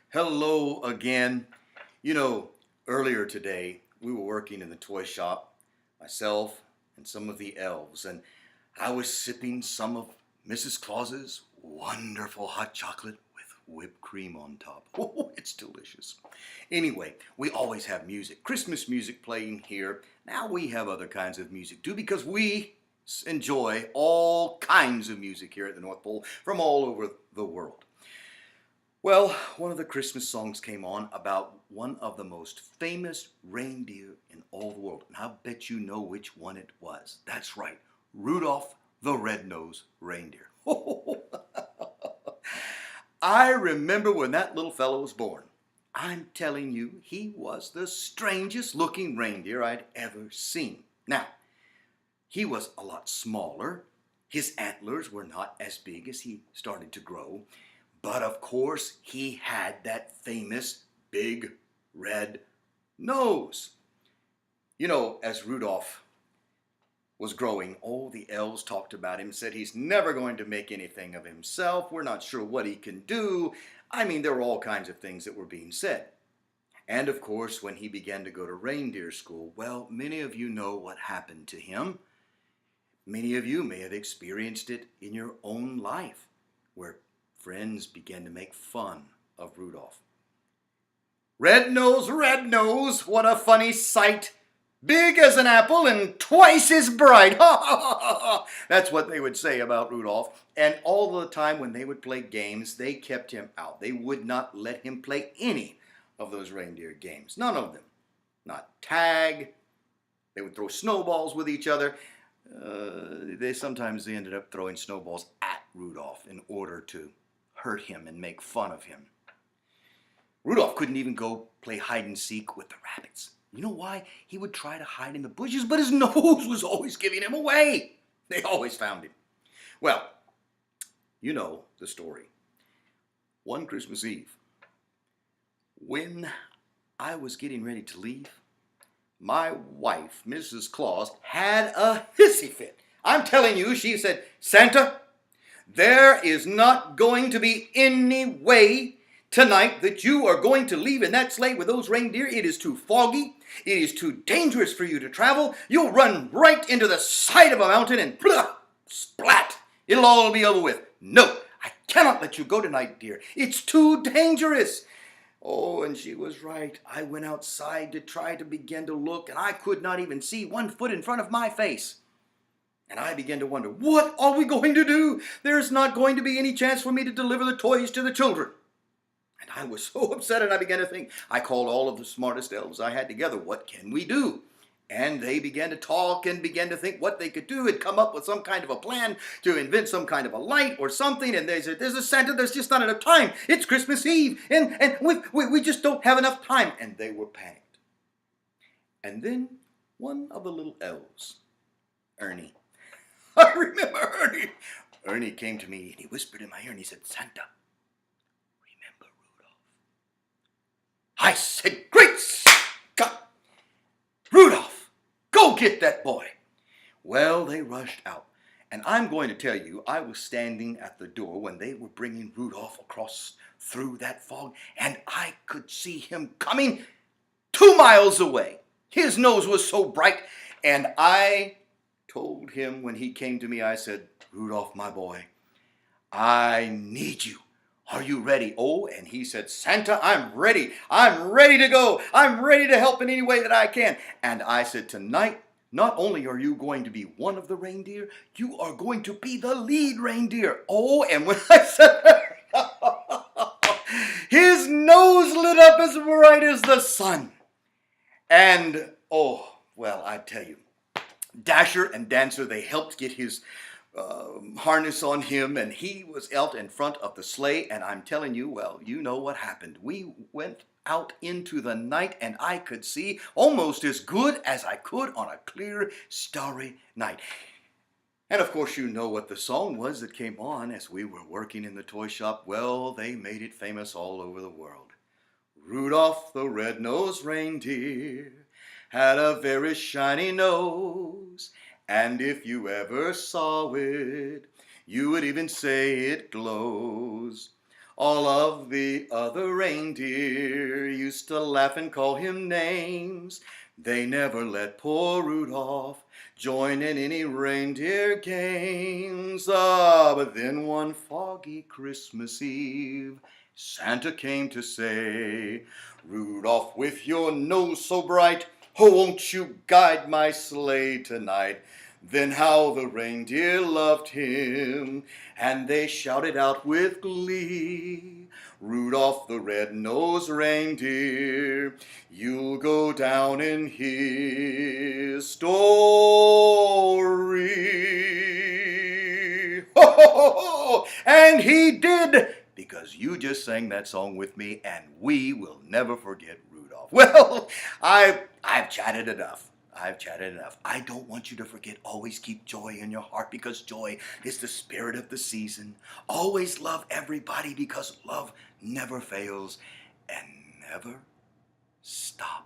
Hello again. You know, earlier today we were working in the toy shop, myself and some of the elves, and I was sipping some of Mrs. Claus's wonderful hot chocolate with whipped cream on top. Oh, it's delicious. Anyway, we always have music, Christmas music playing here. Now we have other kinds of music too because we enjoy all kinds of music here at the North Pole from all over the world. Well, one of the Christmas songs came on about one of the most famous reindeer in all the world. And I'll bet you know which one it was. That's right, Rudolph the Red-Nosed Reindeer. I remember when that little fellow was born. I'm telling you, he was the strangest looking reindeer I'd ever seen. Now, he was a lot smaller. His antlers were not as big as he started to grow. But of course, he had that famous big red nose. You know, as Rudolph was growing, all the elves talked about him, said he's never going to make anything of himself. We're not sure what he can do. I mean, there were all kinds of things that were being said. And of course, when he began to go to reindeer school, well, many of you know what happened to him. Many of you may have experienced it in your own life, where friends began to make fun of Rudolph. Red nose, what a funny sight. Big as an apple and twice as bright. That's what they would say about Rudolph. And all the time when they would play games, they kept him out. They would not let him play any of those reindeer games. None of them. Not tag. They would throw snowballs with each other. Sometimes they ended up throwing snowballs at Rudolph in order to hurt him and make fun of him. Rudolph couldn't even go play hide and seek with the rabbits. You know why? He would try to hide in the bushes, but his nose was always giving him away. They always found him. Well, you know the story. One Christmas Eve, when I was getting ready to leave, my wife, Mrs. Claus, had a hissy fit. I'm telling you, she said, "Santa, there is not going to be any way tonight that you are going to leave in that sleigh with those reindeer. It is too foggy. It is too dangerous for you to travel. You'll run right into the side of a mountain and splat. It'll all be over with. No, I cannot let you go tonight, dear. It's too dangerous." Oh, and she was right. I went outside to try to begin to look, and I could not even see 1 foot in front of my face. And I began to wonder, what are we going to do? There's not going to be any chance for me to deliver the toys to the children. And I was so upset, and I began to think. I called all of the smartest elves I had together. What can we do? And they began to talk and began to think what they could do and come up with some kind of a plan to invent some kind of a light or something. And they said, "There's a Santa, there's just not enough time. It's Christmas Eve, and we just don't have enough time." And they were panicked. And then one of the little elves, Ernie, I remember Ernie. Ernie came to me and he whispered in my ear and he said, "Santa, remember Rudolph." I said, "Great Scott! Rudolph, go get that boy." Well, they rushed out. And I'm going to tell you, I was standing at the door when they were bringing Rudolph across through that fog, and I could see him coming 2 miles away. His nose was so bright, and I told him when he came to me, I said, "Rudolph, my boy, I need you. Are you ready?" Oh, and he said, "Santa, I'm ready. I'm ready to go. I'm ready to help in any way that I can." And I said, "Tonight, not only are you going to be one of the reindeer, you are going to be the lead reindeer." Oh, and when I said his nose lit up as bright as the sun. And, oh, well, I tell you, Dasher and Dancer, they helped get his harness on him, and he was out in front of the sleigh. And I'm telling you, well, you know what happened. We went out into the night, and I could see almost as good as I could on a clear, starry night. And of course, you know what the song was that came on as we were working in the toy shop. Well, they made it famous all over the world. Rudolph the red-nosed reindeer had a very shiny nose, and if you ever saw it, you would even say it glows. All of the other reindeer used to laugh and call him names. They never let poor Rudolph join in any reindeer games. But then one foggy Christmas Eve, Santa came to say, Rudolph, with your nose so bright, oh, won't you guide my sleigh tonight? Then how the reindeer loved him, and they shouted out with glee, Rudolph the red-nosed reindeer, you'll go down in history. Ho, ho, ho, ho! And he did, because you just sang that song with me, and we will never forget Rudolph. Well, I've chatted enough. I've chatted enough. I don't want you to forget, always keep joy in your heart because joy is the spirit of the season. Always love everybody because love never fails and never stops.